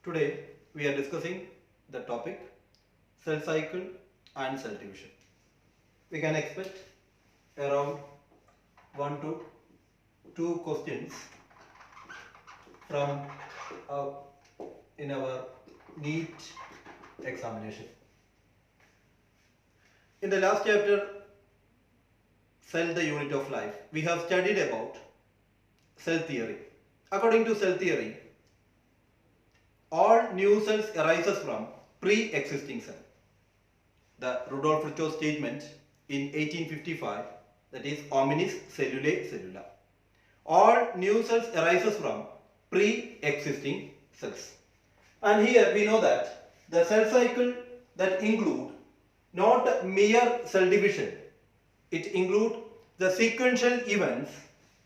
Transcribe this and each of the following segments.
Today we are discussing the topic cell cycle and cell division. We can expect around 1 to 2 questions from in our Neet examination. In the last chapter, Cell the Unit of Life, we have studied about cell theory. According to cell theory, all new cells arises from pre-existing cell. The Rudolf Virchow statement in 1855, that is hominis cellulae cellula. All new cells arises from pre-existing cells. And here we know that the cell cycle that include not mere cell division, it includes the sequential events,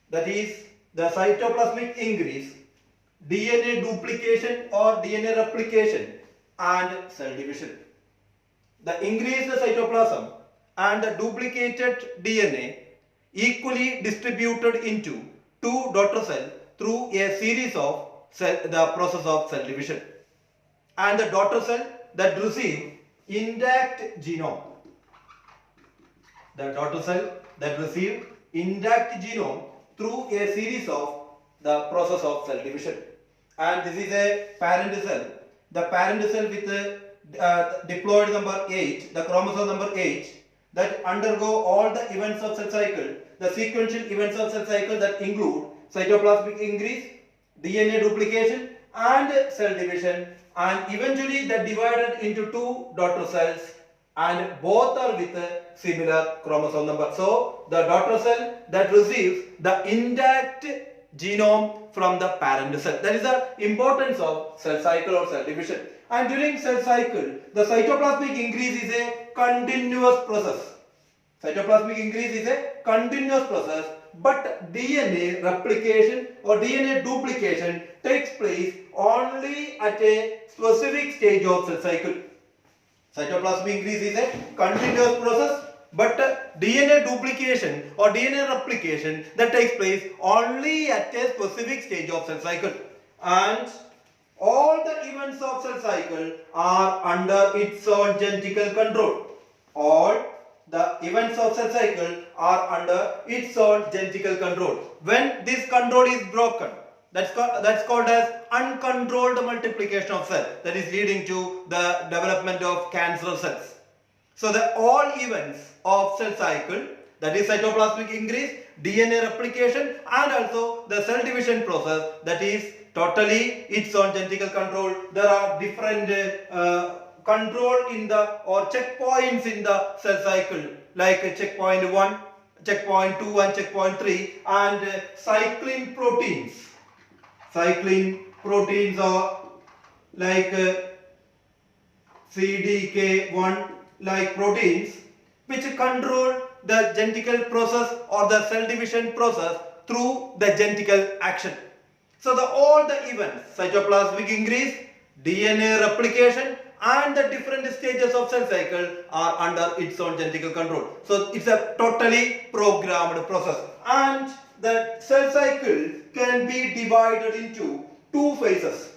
that is the cytoplasmic increase, DNA duplication or DNA replication and cell division. The increased cytoplasm and the duplicated DNA equally distributed into two daughter cells through a series of the process of cell division. And the daughter cell that receive intact genome. The daughter cell that receive intact genome through a series of the process of cell division. And this is a parent cell. The parent cell with diploid number 8, the chromosome number 8, that undergo all the events of cell cycle, the sequential events of cell cycle that include cytoplasmic increase, DNA duplication and cell division, and eventually they divided into two daughter cells and both are with a similar chromosome number. So the daughter cell that receives the intact genome from the parent cell. That is the importance of cell cycle or cell division. And during cell cycle, the cytoplasmic increase is a continuous process. Cytoplasmic increase is a continuous process, but DNA replication or DNA duplication takes place only at a specific stage of cell cycle. Cytoplasmic increase is a continuous process, but DNA duplication or DNA replication that takes place only at a specific stage of cell cycle. And all the events of cell cycle are under its own genetical control. All the events of cell cycle are under its own genetical control. When this control is broken, that's called as uncontrolled multiplication of cells, that is leading to the development of cancer cells. So the all events of cell cycle, that is cytoplasmic increase, DNA replication and also the cell division process, that is totally its own genetical control. There are different control in the or checkpoints in the cell cycle, like checkpoint 1, checkpoint 2 and checkpoint 3, and cycling proteins. Cycling proteins are like CDK1 like proteins which control the genetical process or the cell division process through the genetical action. So all the events, cytoplasmic increase, DNA replication and the different stages of cell cycle are under its own genetical control. So it's a totally programmed process, and the cell cycle can be divided into two phases.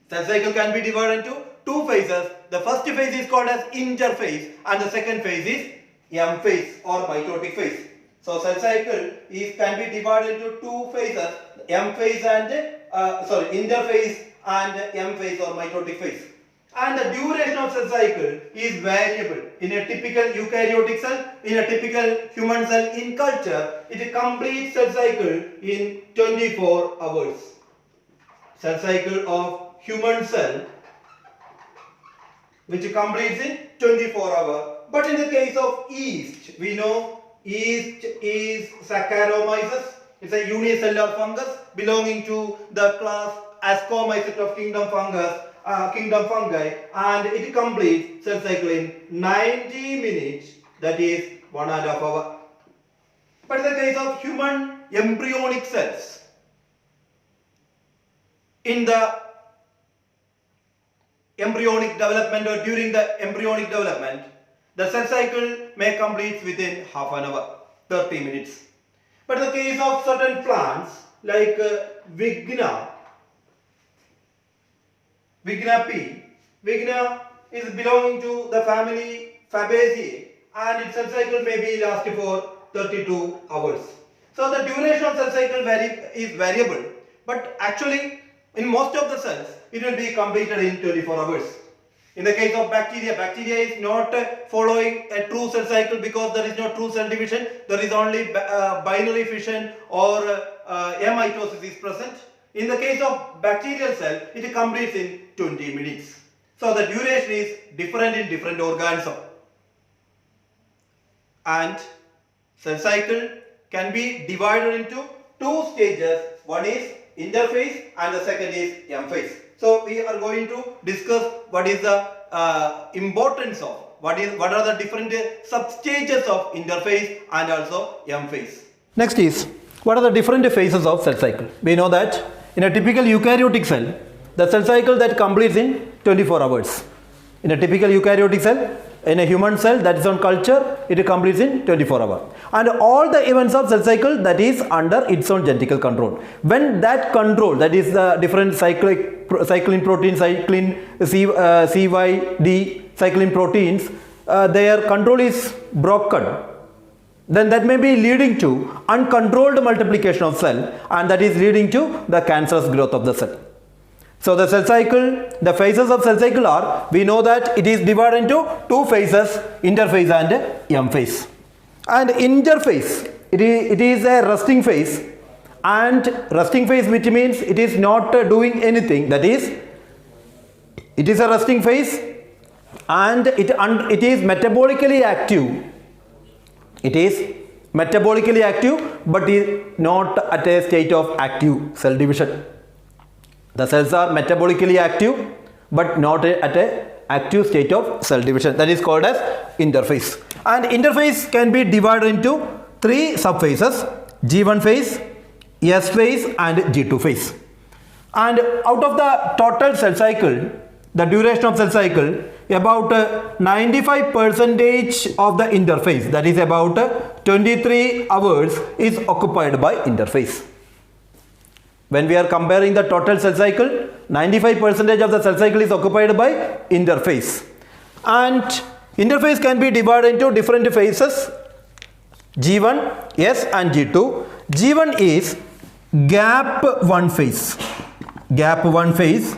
Cell cycle can be divided into two phases. The first phase is called as interphase and the second phase is M phase or mitotic phase. So cell cycle can be divided into two phases, M phase and interphase and M phase or mitotic phase. And the duration of cell cycle is variable. In a typical eukaryotic cell, in a typical human cell, in culture, it completes cell cycle in 24 hours. Cell cycle of human cell which completes in 24 hours. But in the case of yeast, we know yeast is Saccharomyces. It's a unicellular fungus belonging to the class Ascomyces of kingdom fungi, and it completes cell cycle in 90 minutes, that is 1.5 hours. But in the case of human embryonic cells, in the embryonic development or during the embryonic development, the cell cycle may complete within half an hour, 30 minutes. But in the case of certain plants like Vigna, Vigna P. Vigna is belonging to the family Fabaceae and its cell cycle may be last for 32 hours. So the duration of cell cycle is variable, but actually in most of the cells it will be completed in 24 hours. In the case of bacteria, bacteria is not following a true cell cycle because there is no true cell division. There is only binary fission or mitosis is present. In the case of bacterial cell, it completes in 20 minutes. So the duration is different in different organisms. And cell cycle can be divided into two stages. One is interphase and the second is M-phase. So we are going to discuss what is the importance of what are the different substages of interphase and also M-phase. Next is what are the different phases of cell cycle. We know that in a typical eukaryotic cell, the cell cycle that completes in 24 hours. In a typical eukaryotic cell, in a human cell that is on culture, it completes in 24 hours. And all the events of cell cycle that is under its own genetical control. When that control, that is the different cyclin proteins, cyclin CYD, cyclin proteins, their control is broken, then that may be leading to uncontrolled multiplication of cell and that is leading to the cancerous growth of the cell. So the cell cycle, the phases of cell cycle are, we know that it is divided into two phases, interphase and M-phase. And interphase, it is a resting phase, and resting phase which means it is not doing anything, that is, it is a resting phase and it is metabolically active. It is metabolically active but is not at a state of active cell division. The cells are metabolically active but not at an active state of cell division. That is called as interphase. And interphase can be divided into three subphases: G1 phase, S phase and G2 phase. And out of the total cell cycle, the duration of cell cycle, about 95% of the interphase, that is about 23 hours, is occupied by interphase. When we are comparing the total cell cycle, 95% of the cell cycle is occupied by interphase. And interphase can be divided into different phases: G1, S and G2. G1 is gap 1 phase. Gap 1 phase.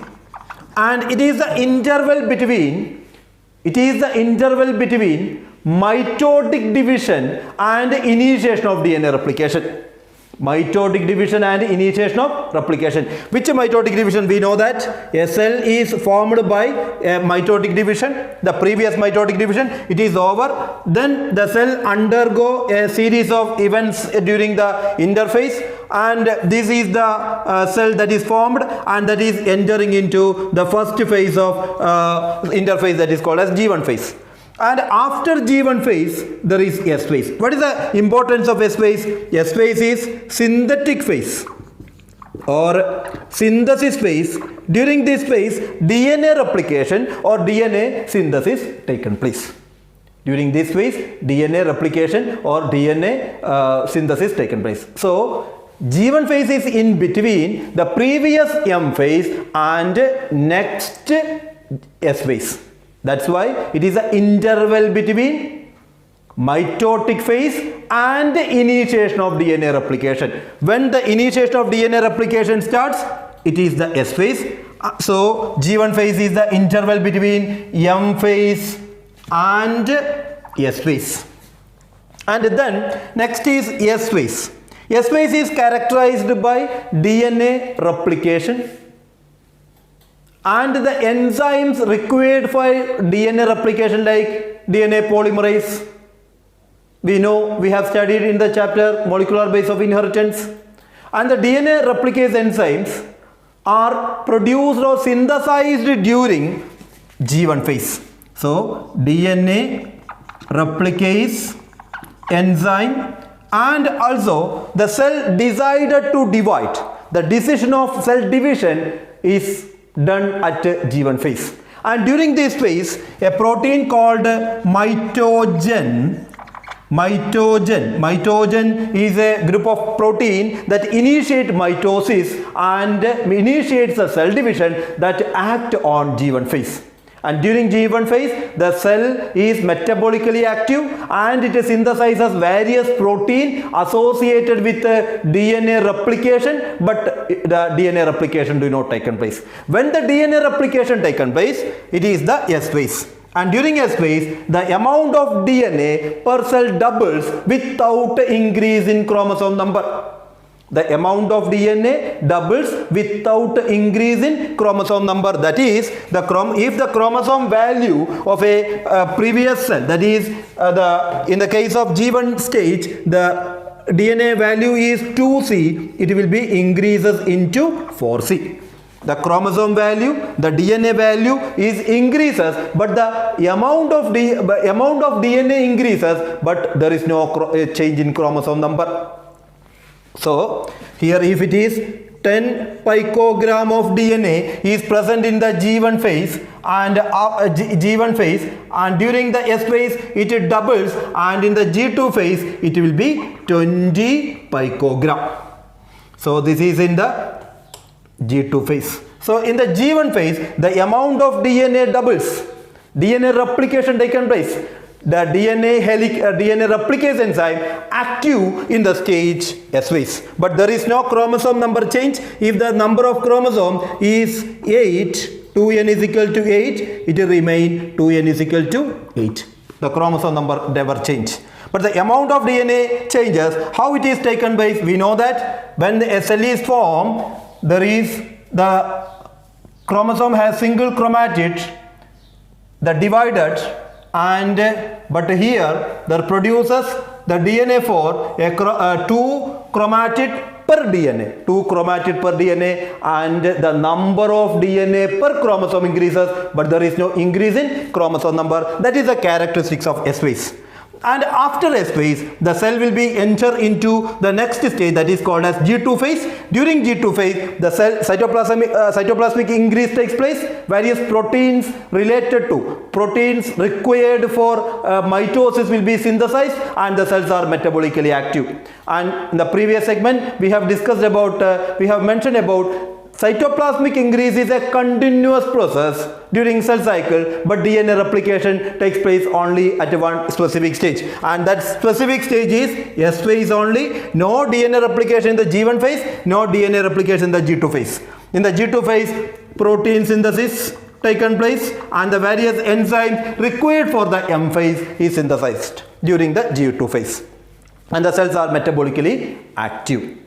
And it is the interval between mitotic division and initiation of DNA replication. Mitotic division and initiation of replication. Which mitotic division? We know that a cell is formed by a mitotic division. The previous mitotic division, it is over. Then the cell undergo a series of events during the interphase, and this is the cell that is formed and that is entering into the first phase of interphase, that is called as G1 phase. And after G1 phase, there is S phase. What is the importance of S phase? S phase is synthetic phase or synthesis phase. During this phase, DNA replication or DNA synthesis taken place. During this phase, DNA replication or DNA synthesis taken place. So G1 phase is in between the previous M phase and next S phase. That's why it is an interval between mitotic phase and initiation of DNA replication. When the initiation of DNA replication starts, it is the S phase. So G1 phase is the interval between M phase and S phase. And then next is S phase. S phase is characterized by DNA replication and the enzymes required for DNA replication, like DNA polymerase. We know, we have studied in the chapter molecular base of inheritance. And the DNA replicase enzymes are produced or synthesized during G1 phase. So DNA replicase enzyme, and also the cell decided to divide. The decision of cell division is done at G1 phase. And during this phase, a protein called mitogen Mitogen is a group of protein that initiate mitosis and initiates the cell division that act on G1 phase. And during G1 phase, the cell is metabolically active and it synthesizes various protein associated with DNA replication, but the DNA replication do not take place. When the DNA replication taken place, it is the S phase. And during S phase, the amount of DNA per cell doubles without increase in chromosome number. The amount of DNA doubles without increase in chromosome number. That is, if the chromosome value of a previous cell, that is in the case of G1 stage, the DNA value is 2C, it will be increases into 4C. The chromosome value, the DNA value is increases, but the amount of DNA increases, but there is no change in chromosome number. So here if it is 10 picogram of DNA is present in the G1 phase and during the S phase it doubles, and in the G2 phase it will be 20 picogram. So this is in the G2 phase. So in the G1 phase, the amount of DNA doubles. DNA replication taken place. The DNA replicase enzyme active in the stage S phase. But there is no chromosome number change. If the number of chromosome is 8, 2n is equal to 8, it will remain 2n is equal to 8. The chromosome number never change. But the amount of DNA changes. How it is taken place? We know that when the cell is formed, there is the chromosome has single chromatid, the divided, and but here there produces the DNA for a 2 chromatid per DNA, 2 chromatid per DNA, and the number of DNA per chromosome increases, but there is no increase in chromosome number. That is the characteristics of S phase. And after S phase, the cell will be enter into the next stage, that is called as G2 phase. During G2 phase, the cell cytoplasmic increase takes place. Various proteins related to proteins required for mitosis will be synthesized, and the cells are metabolically active. And in the previous segment, we have discussed about, we have mentioned about cytoplasmic increase is a continuous process during cell cycle, but DNA replication takes place only at one specific stage, and that specific stage is S phase only. No DNA replication in the G1 phase, no DNA replication in the G2 phase. In the G2 phase, protein synthesis taken place and the various enzymes required for the M phase is synthesized during the G2 phase, and the cells are metabolically active.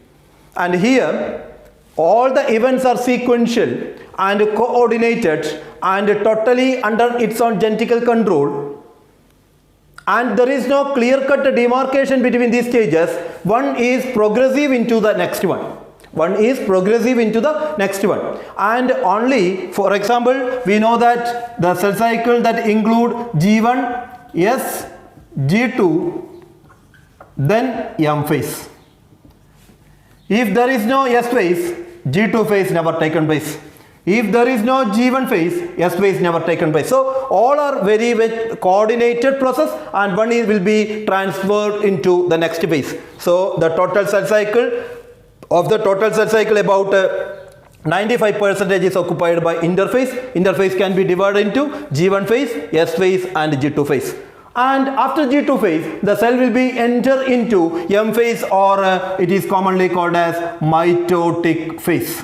And here all the events are sequential and coordinated and totally under its own genetical control, and there is no clear-cut demarcation between these stages. One is progressive into the next one. One is progressive into the next one. And only, for example, we know that the cell cycle that include G1, S, G2, then M phase. If there is no S phase, G2 phase never taken place. If there is no G1 phase, S phase never taken place. So all are very coordinated process, and one will be transferred into the next phase. So the total cell cycle, about 95% is occupied by interphase. Interphase can be divided into G1 phase, S phase, and G2 phase. And after G2 phase, the cell will be enter into M phase, or it is commonly called as mitotic phase.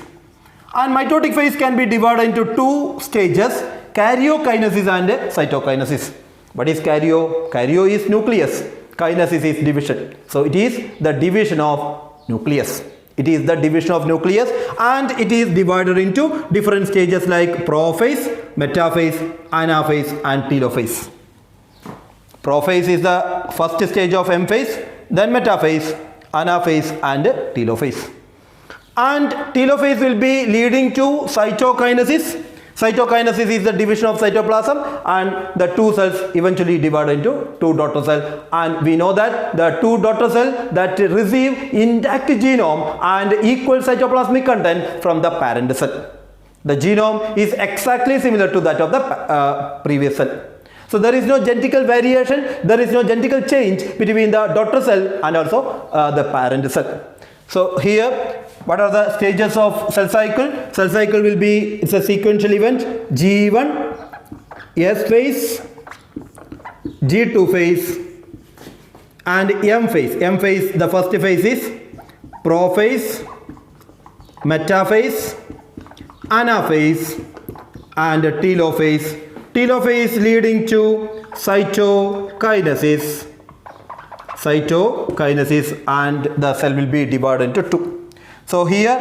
And mitotic phase can be divided into two stages, karyokinesis and cytokinesis. What is karyo? Karyo is nucleus, kinesis is division. So it is the division of nucleus. It is the division of nucleus, and it is divided into different stages like prophase, metaphase, anaphase, and telophase. Prophase is the first stage of M phase, then metaphase, anaphase, and telophase. And telophase will be leading to cytokinesis. Cytokinesis is the division of cytoplasm, and the two cells eventually divide into two daughter cells. And we know that the two daughter cells that receive intact genome and equal cytoplasmic content from the parent cell. The genome is exactly similar to that of the previous cell. So there is no genetical variation, there is no genetical change between the daughter cell and also the parent cell. So here, what are the stages of cell cycle? Cell cycle will be, it's a sequential event, G1, S phase, G2 phase, and M phase. M phase, the first phase is Prophase, Metaphase, Anaphase, and Telophase. Telophase leading to cytokinesis. And the cell will be divided into two. So here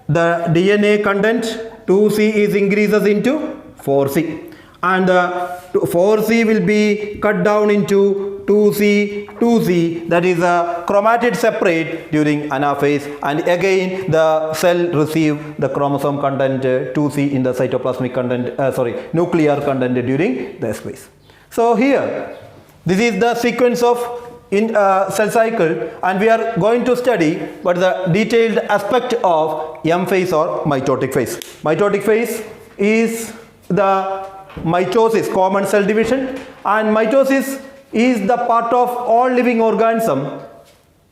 the DNA content 2C is increases into 4C, and the 4C will be cut down into 2C, that is a chromatid separate during anaphase, and again the cell receive the chromosome content 2C in the cytoplasmic content, nuclear content during the S phase. So here, this is the sequence of cell cycle, and we are going to study what the detailed aspect of M phase or mitotic phase. Mitotic phase is the mitosis, common cell division, and mitosis is the part of all living organism,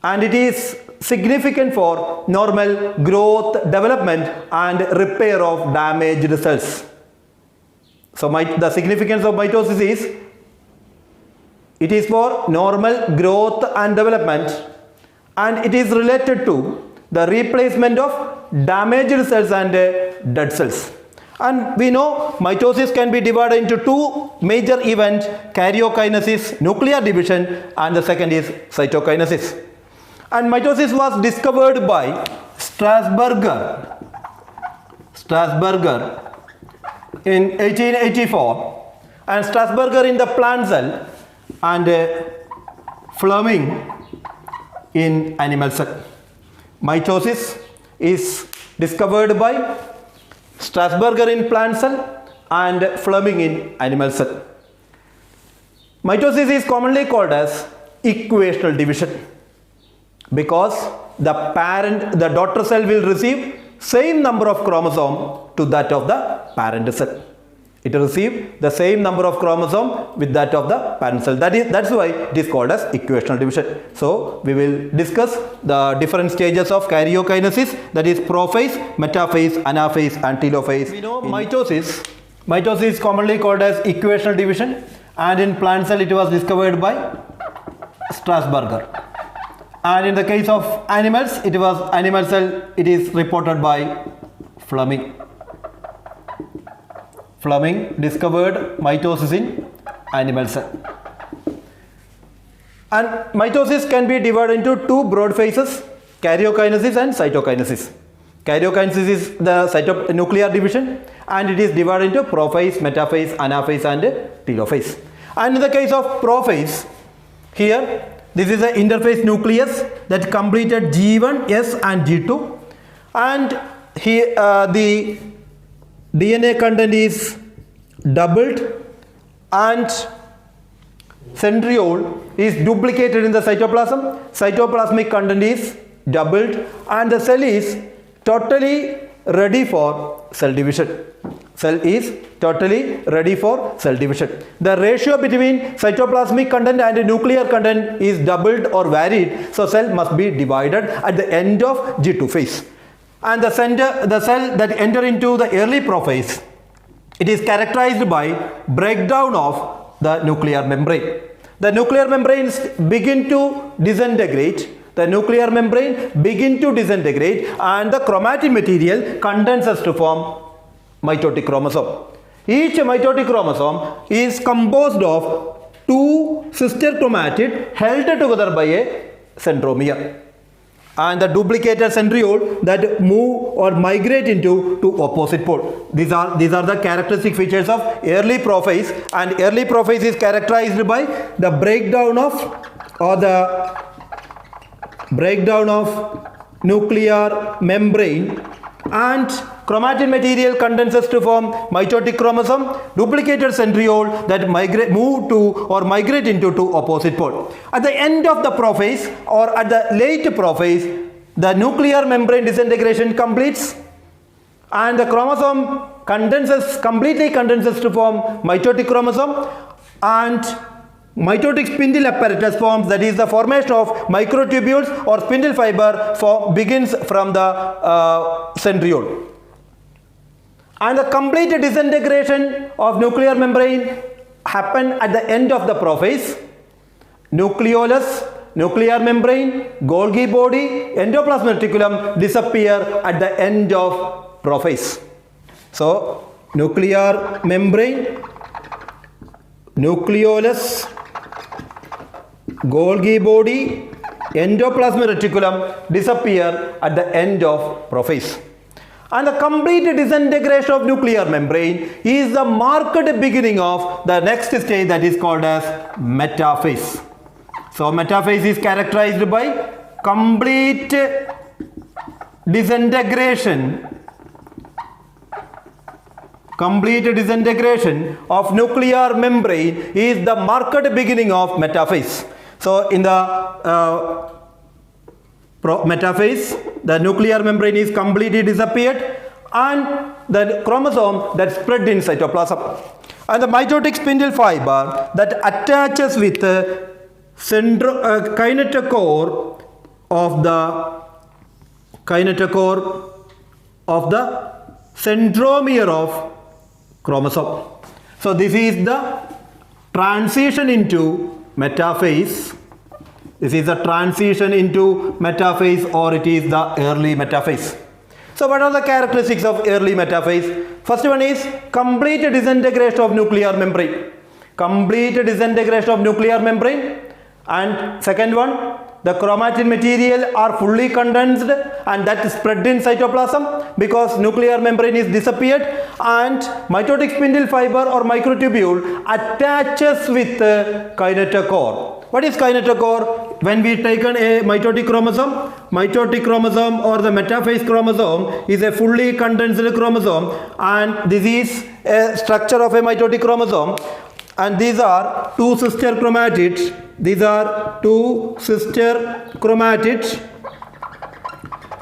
and it is significant for normal growth, development, and repair of damaged cells. So the significance of mitosis is, it is for normal growth and development, and it is related to the replacement of damaged cells and dead cells. And we know mitosis can be divided into two major events: karyokinesis, nuclear division, and the second is cytokinesis. And mitosis was discovered by Strasburger in 1884, and Strasburger in the plant cell, and Fleming in animal cell. Mitosis is discovered by Strasburger in plant cell and Fleming in animal cell. Mitosis is commonly called as equational division because the daughter cell will receive same number of chromosome to that of the parent cell. It will receive the same number of chromosome with that of the parent cell. That's why it is called as equational division. So we will discuss the different stages of karyokinesis, that is prophase, metaphase, anaphase, and telophase. We know mitosis is commonly called as equational division, and in plant cell it was discovered by Strasburger. And in the case of animals, it was animal cell, it is reported by Fleming. Fleming discovered mitosis in animal cell. And mitosis can be divided into two broad phases: karyokinesis and cytokinesis. Karyokinesis is the nuclear division, and it is divided into prophase, metaphase, anaphase, and telophase. And in the case of prophase, here this is an interphase nucleus that completed G1, S, and G2, and here the DNA content is doubled and centriole is duplicated in the cytoplasm. Cytoplasmic content is doubled and the cell is totally ready for cell division. Cell is totally ready for cell division. The ratio between cytoplasmic content and nuclear content is doubled or varied, so cell must be divided at the end of G2 phase. And the cell that enter into the early prophase, it is characterized by breakdown of the nuclear membrane. The nuclear membranes begin to disintegrate. And the chromatin material condenses to form mitotic chromosome. Each mitotic chromosome is composed of two sister chromatid held together by a centromere, and the duplicated centriole that move or migrate into two opposite pole. These are the characteristic features of early prophase, and early prophase is characterized by the breakdown of nuclear membrane, and chromatin material condenses to form mitotic chromosome, duplicated centriole that move to or migrate into two opposite poles. At the end of the prophase or at the late prophase, the nuclear membrane disintegration completes and the chromosome completely condenses to form mitotic chromosome, and mitotic spindle apparatus forms, that is the formation of microtubules or spindle fiber begins from the centriole. And the complete disintegration of nuclear membrane happen at the end of the prophase. Nucleolus, nuclear membrane, Golgi body, endoplasmic reticulum disappear at the end of prophase. So, nuclear membrane, nucleolus, Golgi body, endoplasmic reticulum disappear at the end of prophase. And the complete disintegration of nuclear membrane is the marked beginning of the next stage, that is called as metaphase. So metaphase is characterized by complete disintegration of nuclear membrane is the marked beginning of metaphase. So in the metaphase, the nuclear membrane is completely disappeared and the chromosome that spread in cytoplasm. And the mitotic spindle fiber that attaches with the kinetochore of the centromere of chromosome. So this is the transition into metaphase. This is the transition into metaphase, or it is the early metaphase. So what are the characteristics of early metaphase? First one is complete disintegration of nuclear membrane. Complete disintegration of nuclear membrane. And second one, the chromatin material are fully condensed and that is spread in cytoplasm because nuclear membrane is disappeared, and mitotic spindle fiber or microtubule attaches with kinetochore. What is kinetochore? When we taken a mitotic chromosome or the metaphase chromosome is a fully condensed chromosome, and this is a structure of a mitotic chromosome, and these are two sister chromatids.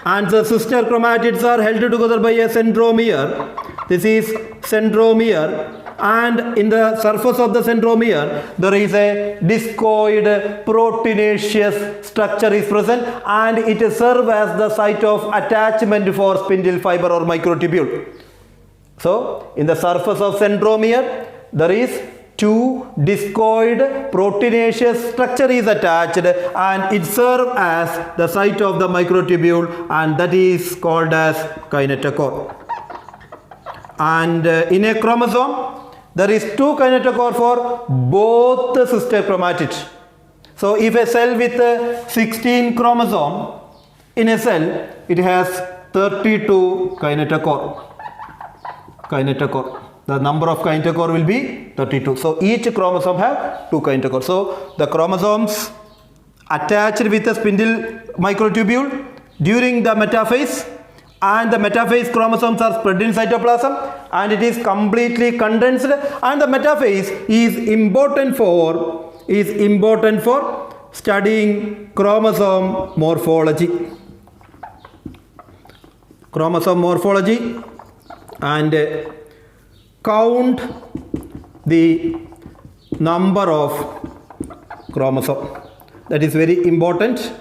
And the sister chromatids are held together by a centromere. This is centromere, and in the surface of the centromere there is a discoid proteinaceous structure is present, and it serves as the site of attachment for spindle fiber or microtubule. So in the surface of centromere there is two discoid proteinaceous structure is attached, and it serves as the site of the microtubule, and that is called as kinetochore. And in a chromosome there is two kinetochore for both the sister chromatids. So if a cell with 16 chromosome, in a cell it has 32 kinetochore. The number of kinetochore will be 32. So each chromosome have two kinetochore. So the chromosomes attached with the spindle microtubule during the metaphase, and the metaphase chromosomes are spread in cytoplasm, and it is completely condensed, and the metaphase is important for studying chromosome morphology. And count the number of chromosomes. That is very important.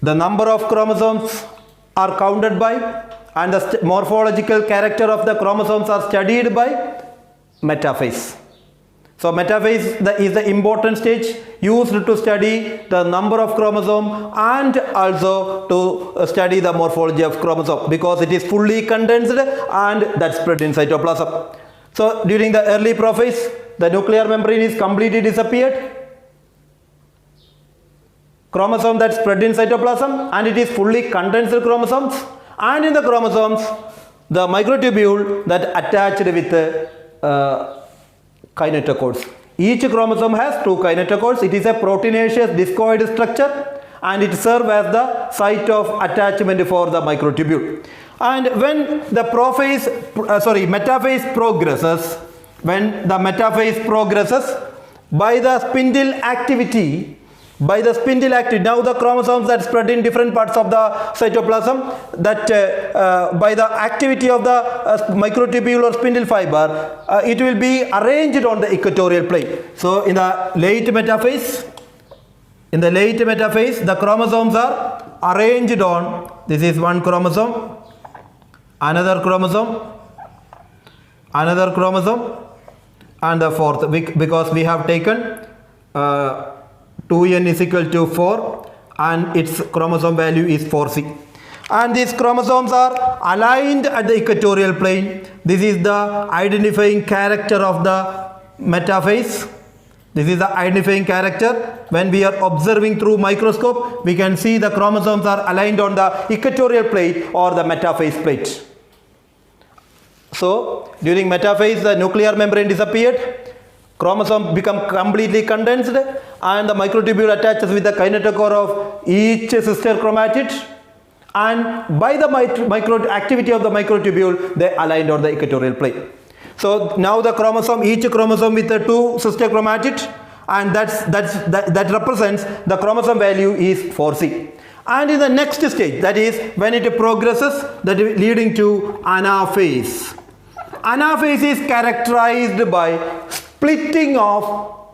The number of chromosomes are counted by, and the morphological character of the chromosomes are studied by metaphase. So metaphase is the important stage used to study the number of chromosome and also to study the morphology of chromosome, because it is fully condensed and that spread in cytoplasm. So during the early prophase, the nuclear membrane is completely disappeared. Chromosome that spread in cytoplasm, and it is fully condensed chromosomes, and in the chromosomes the microtubule that attached with kinetochores. Each chromosome has two kinetochores. It is a proteinaceous discoid structure, and it serves as the site of attachment for the microtubule. And when the metaphase progresses, by the spindle activity, by the spindle activity. Now the chromosomes that spread in different parts of the cytoplasm, that by the activity of the microtubule or spindle fiber, it will be arranged on the equatorial plane. So in the late metaphase, the chromosomes are arranged on, this is one chromosome, another chromosome, and the fourth, because we have taken 2n is equal to 4 and its chromosome value is 4c. And these chromosomes are aligned at the equatorial plane. This is the identifying character of the metaphase. This is the identifying character. When we are observing through microscope, we can see the chromosomes are aligned on the equatorial plate or the metaphase plate. So during metaphase, the nuclear membrane disappeared, chromosome become completely condensed, and the microtubule attaches with the kinetochore of each sister chromatid, and by the activity of the microtubule, they aligned on the equatorial plane. So now the chromosome, each chromosome with the 2 sister chromatid, and that represents the chromosome value is 4c. And in the next stage, that is when it progresses, that is leading to anaphase. Anaphase is characterized by splitting of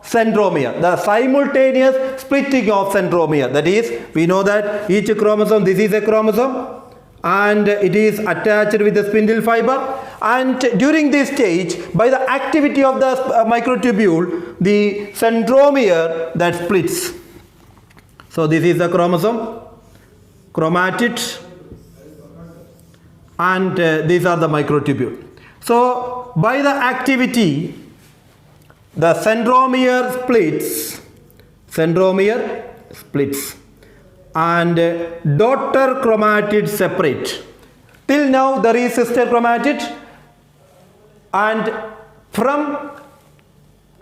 centromere, the simultaneous splitting of centromere. That is, we know that each chromosome, this is a chromosome, and it is attached with the spindle fiber, and during this stage, by the activity of the microtubule, the centromere that splits. So this is the chromosome, chromatid, and these are the microtubule. So by the activity, the centromere splits, and daughter chromatid separate. Till now there is sister chromatid, and from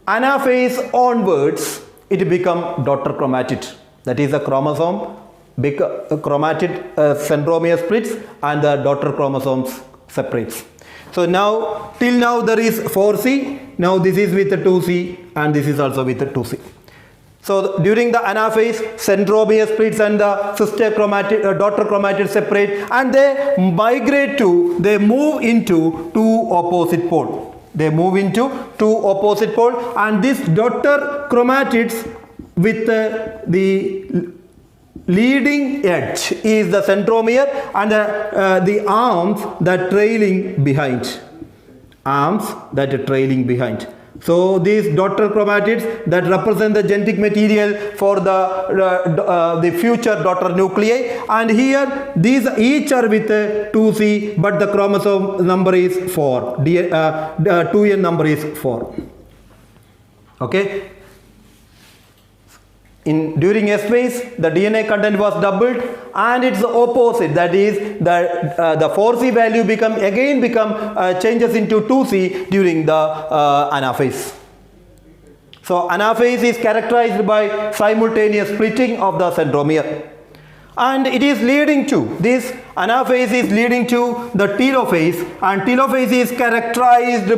anaphase onwards it become daughter chromatid. That is, the chromosome chromatid centromere splits and the daughter chromosomes separates. So now, till now there is 4c, now this is with the 2c, and this is also with the 2c. So during the anaphase, centromere splits and the sister chromatid, daughter chromatid separate, and they move into two opposite poles. And these daughter chromatids with the leading edge is the centromere, and the arms that trailing behind. So these daughter chromatids that represent the genetic material for the future daughter nuclei, and here these each are with 2c, but the chromosome number is 4, 2n number is 4. Okay. During S phase, the DNA content was doubled, and its opposite, that is the 4c value changes into 2c during the anaphase. So anaphase is characterized by simultaneous splitting of the centromere, and it is leading to this. Anaphase is leading to the telophase, and telophase is characterized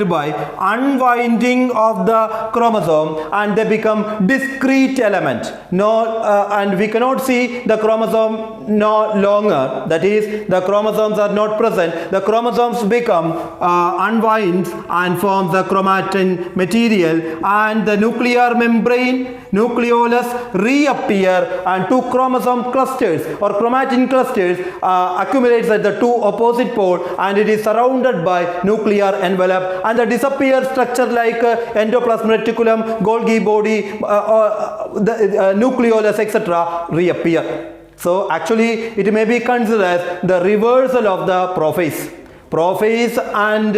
by unwinding of the chromosome, and they become discrete element. And we cannot see the chromosome no longer. That is, the chromosomes are not present. The chromosomes become unwind and forms the chromatin material, and the nuclear membrane, nucleolus reappear, and two chromosome clusters or chromatin clusters accumulates at the two opposite poles, and it is surrounded by nuclear envelope, and the disappear structure like endoplasmic reticulum, Golgi body, the nucleolus, etc. reappear. So actually it may be considered as the reversal of the prophase. Prophase and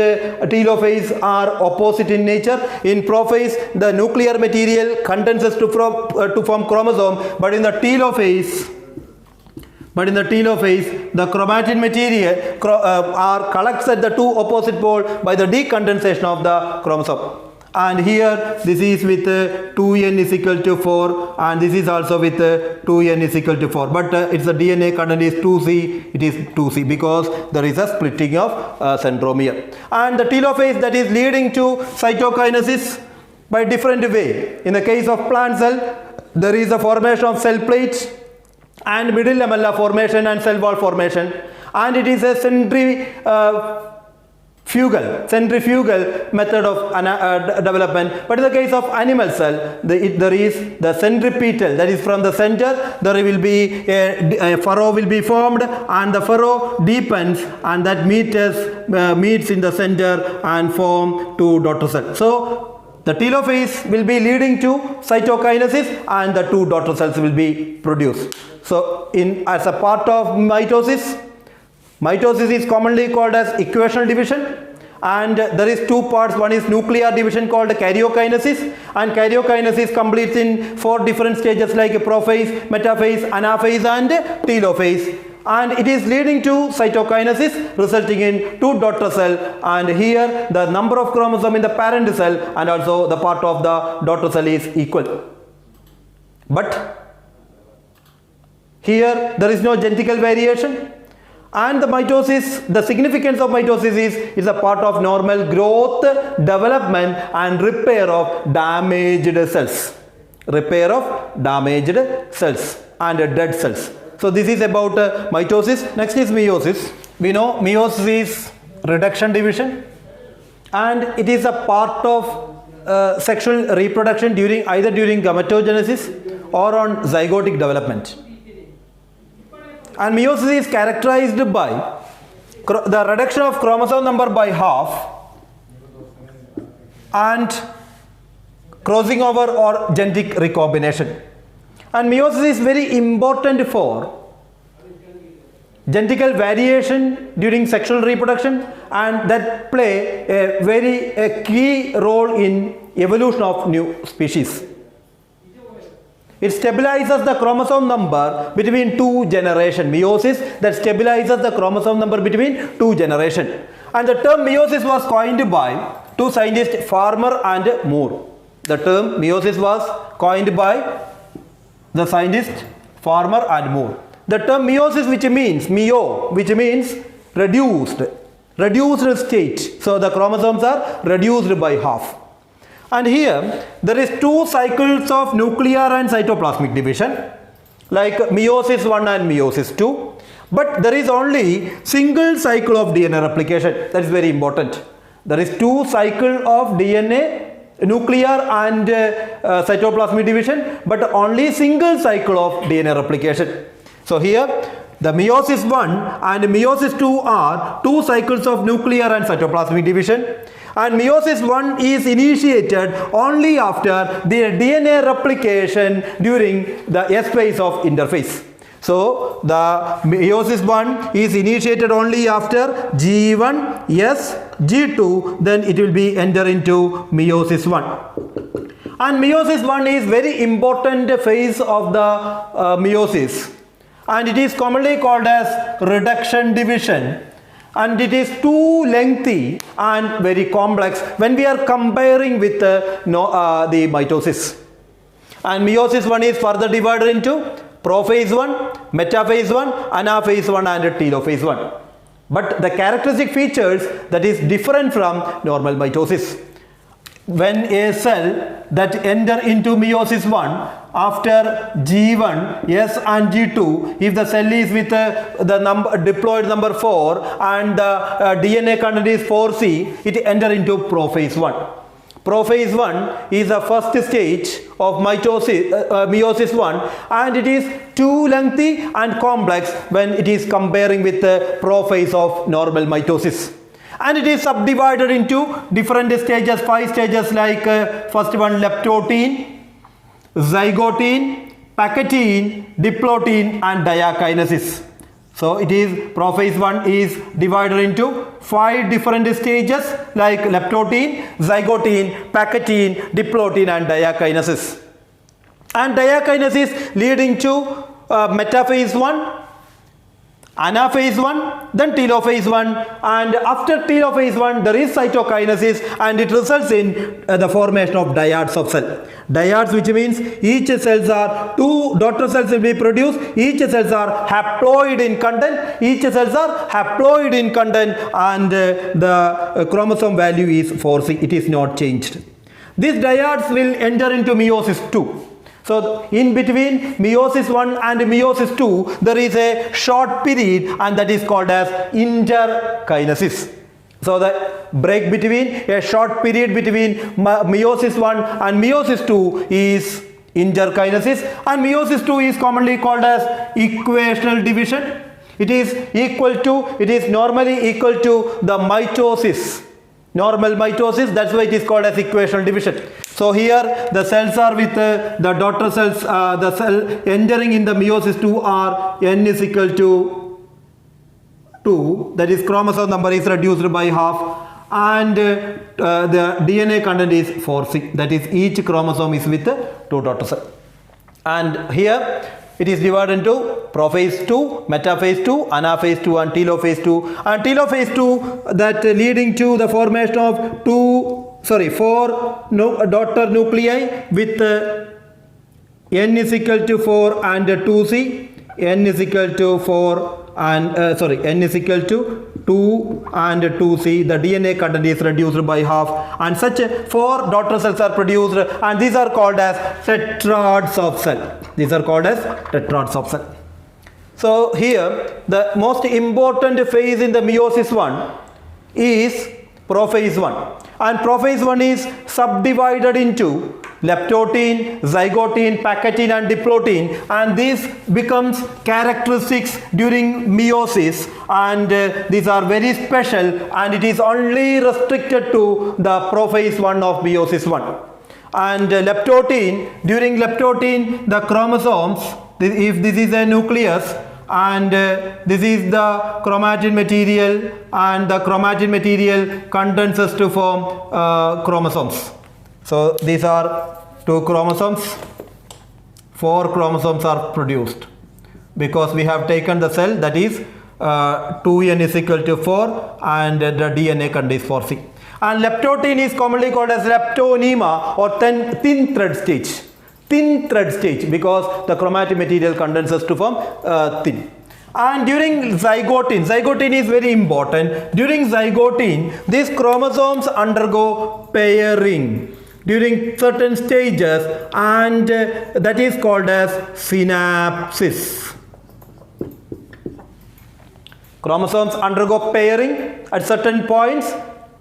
telophase are opposite in nature. In prophase, the nuclear material condenses to form chromosome, but in the telophase, the chromatin material collects at the two opposite poles by the decondensation of the chromosome. And here this is with 2n is equal to 4, and this is also with 2n is equal to 4, but its DNA content is 2c. It is 2c because there is a splitting of centromere. And the telophase that is leading to cytokinesis, by different way. In the case of plant cell, there is a formation of cell plates and middle lamella formation and cell wall formation, and it is a centrifugal method of development. But in the case of animal cell, there is the centripetal, that is from the center there will be a furrow will be formed, and the furrow deepens, and that meets in the center and form two daughter cells. So the telophase will be leading to cytokinesis, and the two daughter cells will be produced. So as a part of mitosis is commonly called as equational division, and there is two parts. One is nuclear division called karyokinesis, and karyokinesis completes in 4 different stages like prophase, metaphase, anaphase and telophase, and it is leading to cytokinesis resulting in two daughter cell, and here the number of chromosomes in the parent cell and also the part of the daughter cell is equal. But here there is no genetical variation, and the mitosis, the significance of mitosis is a part of normal growth, development and repair of damaged cells and dead cells. So this is about mitosis. Next is meiosis. We know meiosis is reduction division, and it is a part of sexual reproduction either during gametogenesis or on zygotic development. And meiosis is characterized by the reduction of chromosome number by half and crossing over or genetic recombination. And meiosis is very important for genetical variation during sexual reproduction, and that play a key role in evolution of new species. It stabilizes the chromosome number between two generations. Meiosis that stabilizes the chromosome number between two generations. And the term meiosis was coined by two scientists, Farmer and Moore. The term meiosis was coined by the scientists Farmer and Moore. The term meiosis, which means reduced state. So the chromosomes are reduced by half. And here there is 2 cycles of nuclear and cytoplasmic division, like meiosis 1 and meiosis 2. But there is only single cycle of DNA replication. That is very important. There is 2 cycles of DNA, nuclear and cytoplasmic division, but only single cycle of DNA replication. So here the meiosis 1 and meiosis 2 are 2 cycles of nuclear and cytoplasmic division. And meiosis 1 is initiated only after the DNA replication during the S phase of interphase. So the meiosis 1 is initiated only after G1, S, G2, then it will be enter into meiosis 1. And meiosis 1 is very important phase of the meiosis, and it is commonly called as reduction division. And it is too lengthy and very complex when we are comparing with the mitosis. And meiosis 1 is further divided into prophase 1, metaphase 1, anaphase 1 and telophase 1. But the characteristic features that is different from normal mitosis. When a cell that enter into meiosis 1 after G1, S and G2, if the cell is with the diploid number 4 and the DNA content is 4C, it enter into prophase 1. Prophase 1 is the first stage of meiosis 1, and it is too lengthy and complex when it is comparing with the prophase of normal mitosis. And it is subdivided into different stages, 5 stages, like first one leptotin, zygotine, pacatine, diplotin and diakinesis. So it is prophase 1 is divided into 5 different stages like leptotin, zygotine, pacatine, diplotin and diakinesis. And diakinesis leading to metaphase 1, anaphase 1, then telophase 1, and after telophase 1 there is cytokinesis, and it results in the formation of dyads of cell. Dyads, which means each cells are 2 daughter cells will be produced, each cells are haploid in content, and the chromosome value is 4C, it is not changed. These dyads will enter into meiosis 2. So in between meiosis 1 and meiosis 2, there is a short period, and that is called as interkinesis. So the break between, a short period between meiosis 1 and meiosis 2 is interkinesis, and meiosis 2 is commonly called as equational division. It is normally equal to the mitosis, normal mitosis. That's why it is called as equational division. So here the cells are with the daughter cells, the cell entering in the meiosis 2 are n is equal to 2, that is chromosome number is reduced by half, and the DNA content is 4C, that is each chromosome is with 2 daughter cells. And here it is divided into prophase 2, metaphase 2, anaphase 2 and telophase 2. And telophase 2 that leading to the formation of 4 daughter nuclei with n is equal to 4 and 2C, n is equal to 4 and n is equal to 2 and 2C. The DNA content is reduced by half, and such 4 daughter cells are produced, and these are called as tetrads of cell. These are called as tetrads of cell. So here the most important phase in the meiosis 1 is prophase 1, and prophase 1 is subdivided into leptotin, zygotin, packetin and diplotin, and this becomes characteristics during meiosis, and these are very special, and it is only restricted to the prophase 1 of meiosis 1. And leptotin, during leptotin the chromosomes, if this is a nucleus and this is the chromatin material, and the chromatin material condenses to form chromosomes. So these are 2 chromosomes, 4 chromosomes are produced, because we have taken the cell that is 2n is equal to 4 and the DNA contains 4C. And leptotin is commonly called as leptonema or thin thread stage. Thin thread stage, because the chromatin material condenses to form thin. And during zygotin is very important. During zygotin, these chromosomes undergo pairing during certain stages, and that is called as synapsis. Chromosomes undergo pairing at certain points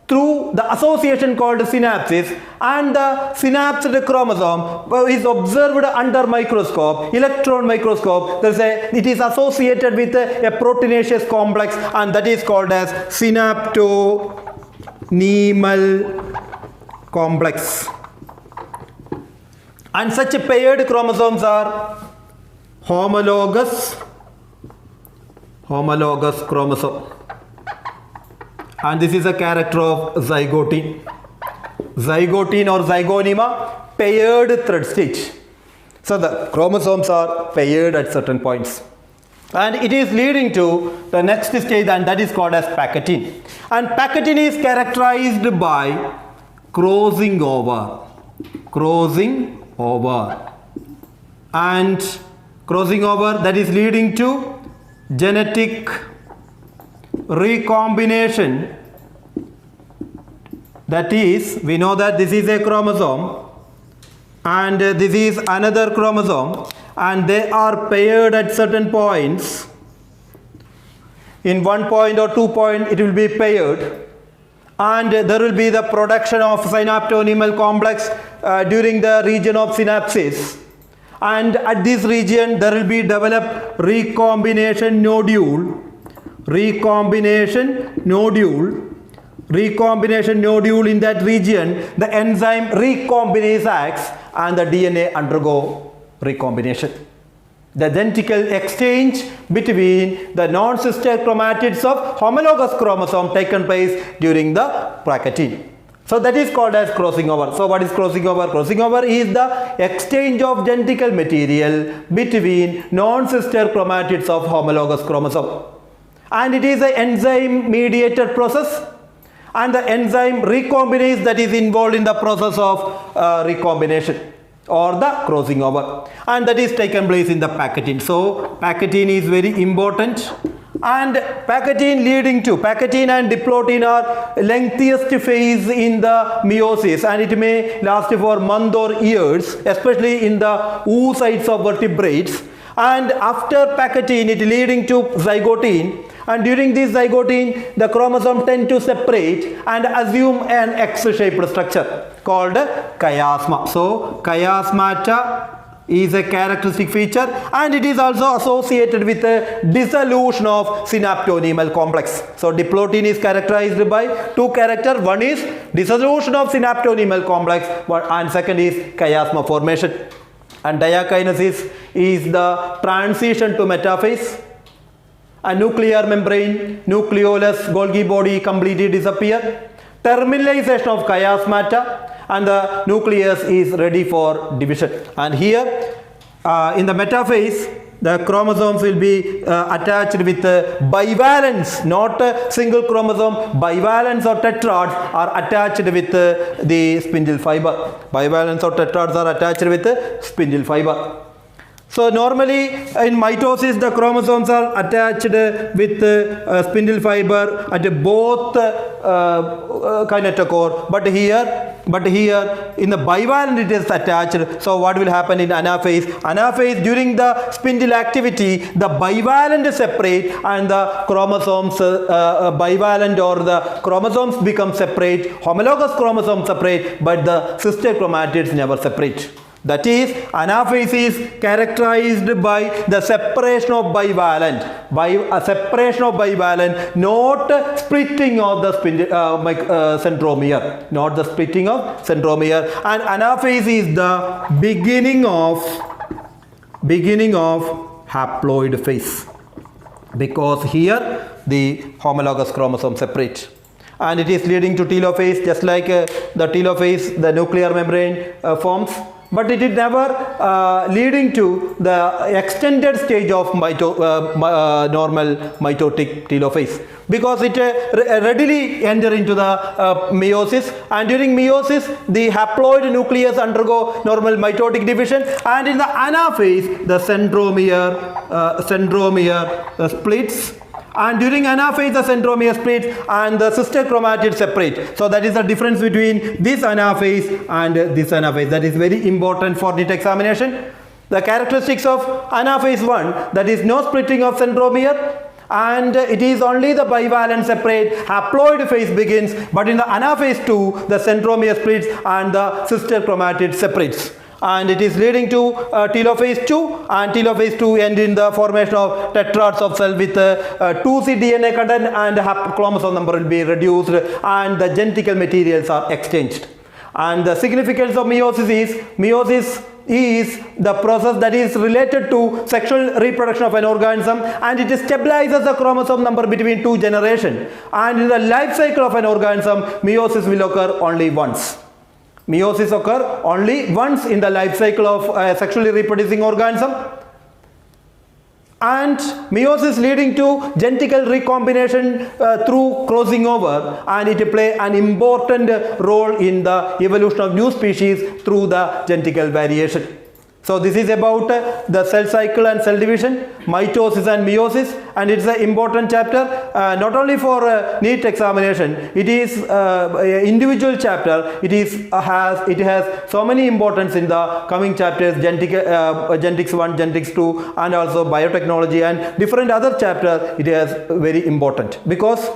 through the association called synapsis, and the synapsed chromosome is observed under microscope, electron microscope. It is associated with a proteinaceous complex, and that is called as synaptonemal complex. And such paired chromosomes are homologous chromosome. And this is a character of zygotin. Zygotin or zygonema, paired thread stage. So the chromosomes are paired at certain points. And it is leading to the next stage, and that is called as packetin. And packetin is characterized by crossing over. And crossing over that is leading to genetic recombination. That is, we know that this is a chromosome and this is another chromosome, and they are paired at certain points. In 1 point or 2 point it will be paired, and there will be the production of synaptonemal complex during the region of synapsis, and at this region there will be developed recombination nodule. Recombination nodule in that region, the enzyme recombinase acts and the DNA undergo recombination. The identical exchange between the non-sister chromatids of homologous chromosome taken place during the packetin. So that is called as crossing over. So what is crossing over? Crossing over is the exchange of genetical material between non-sister chromatids of homologous chromosome. And it is an enzyme mediated process, and the enzyme recombinase that is involved in the process of recombination or the crossing over, and that is taken place in the packetin. So packetin is very important, and pachytene and diplotin are lengthiest phase in the meiosis, and it may last for months or years, especially in the oocytes of vertebrates. And after pachytene, it leading to zygotine, and during this zygotine, the chromosome tend to separate and assume an X-shaped structure called chiasma. So chiasmata is a characteristic feature, and it is also associated with a dissolution of synaptonemal complex. So diplotin is characterized by two characters. One is dissolution of synaptonemal complex, and second is chiasma formation. And diakinesis is the transition to metaphase. A nuclear membrane, nucleolus, Golgi body completely disappear. Terminalization of chiasmata, and the nucleus is ready for division. And here in the metaphase, the chromosomes will be attached with bivalence, not a single chromosome. Bivalence or tetrads are attached with the spindle fiber. Bivalence or tetrads are attached with spindle fiber. So normally in mitosis, the chromosomes are attached with spindle fiber at both kinetochore, but here in the bivalent it is attached. So what will happen in anaphase? Anaphase, during the spindle activity, the bivalent separate and the chromosomes bivalent or the chromosomes become separate, homologous chromosomes separate, but the sister chromatids never separate. That is, anaphase is characterized by the separation of bivalent, not splitting of the centromere, not the splitting of centromere. And anaphase is the beginning of haploid phase, because here the homologous chromosome separate. And it is leading to telophase, just like the telophase, the nuclear membrane forms. But it is never leading to the extended stage of normal mitotic telophase, because it readily enter into the meiosis, and during meiosis the haploid nucleus undergo normal mitotic division, and in the anaphase the centromere splits. And during anaphase, the centromere splits and the sister chromatids separate. So that is the difference between this anaphase and this anaphase. That is very important for Neet examination. The characteristics of anaphase 1, that is no splitting of centromere, and it is only the bivalent separate haploid phase begins. But in the anaphase 2, the centromere splits and the sister chromatid separates. And it is leading to telophase 2, and telophase 2 end in the formation of tetrads of cell with 2C DNA content, and chromosome number will be reduced and the genetical materials are exchanged. And the significance of meiosis is the process that is related to sexual reproduction of an organism, and it stabilizes the chromosome number between two generations. And in the life cycle of an organism, meiosis will occur only once. Meiosis occurs only once in the life cycle of a sexually reproducing organism. And meiosis leading to genetical recombination through crossing over, and it plays an important role in the evolution of new species through the genetical variation. So this is about the cell cycle and cell division, mitosis and meiosis, and it's an important chapter not only for Neet examination. It is an individual chapter. It has so many importance in the coming chapters, genetics 1, genetics 2, and also biotechnology and different other chapters. It is very important because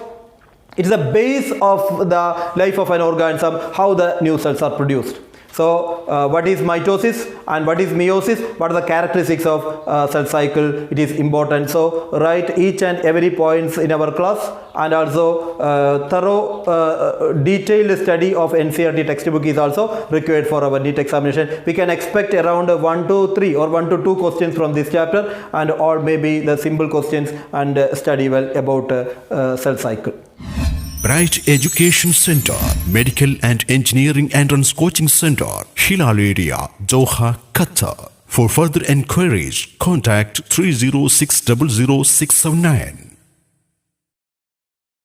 it is the base of the life of an organism, how the new cells are produced. So what is mitosis and what is meiosis? What are the characteristics of cell cycle? It is important. So write each and every points in our class, and also thorough detailed study of NCERT textbook is also required for our Neet examination. We can expect around 1 to 3 or 1 to 2 questions from this chapter, and or maybe the simple questions, and study well about cell cycle. Bright Education Center, Medical and Engineering Entrance Coaching Center, Hilal area, Doha, Qatar. For further enquiries, contact 306000679.